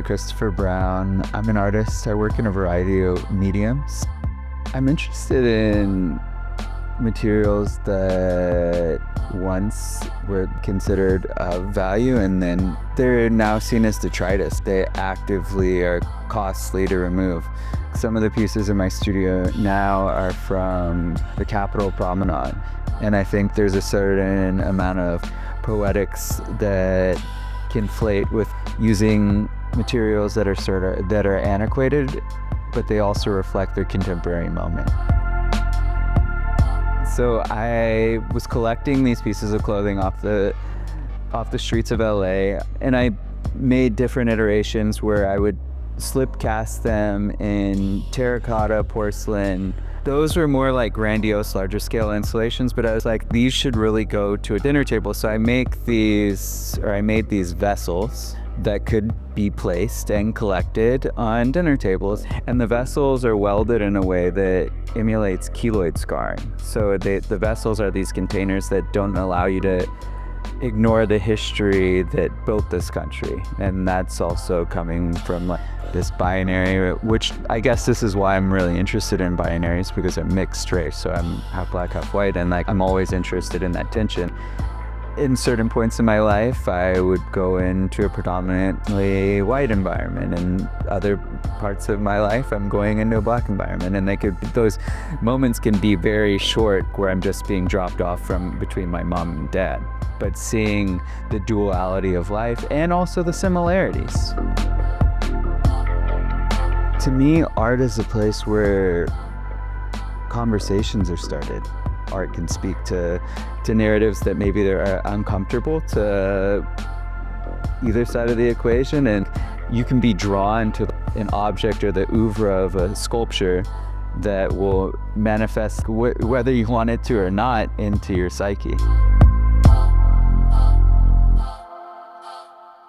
Christopher Brown. I'm an artist. I work in a variety of mediums. I'm interested in materials that once were considered of value and then they're now seen as detritus. They actively are costly to remove. Some of the pieces in my studio now are from the Capitol Promenade, and I think there's a certain amount of poetics that conflate with using materials that are antiquated, but they also reflect their contemporary moment. So I was collecting these pieces of clothing off the streets of LA, and I made different iterations where I would slip cast them in terracotta, porcelain. Those were more like grandiose, larger scale installations, but I was like, these should really go to a dinner table. So I made these vessels that could be placed and collected on dinner tables. And the vessels are welded in a way that emulates keloid scarring. So the vessels are these containers that don't allow you to ignore the history that built this country. And that's also coming from like this binary, which I guess this is why I'm really interested in binaries, because I'm mixed race. So I'm half black, half white, and like I'm always interested in that tension. In certain points in my life, I would go into a predominantly white environment, and other parts of my life, I'm going into a black environment. And those moments can be very short, where I'm just being dropped off from between my mom and dad. But seeing the duality of life and also the similarities. To me, art is a place where conversations are started. Art can speak to narratives that maybe they're uncomfortable to either side of the equation, and you can be drawn to an object or the oeuvre of a sculpture that will manifest whether you want it to or not into your psyche.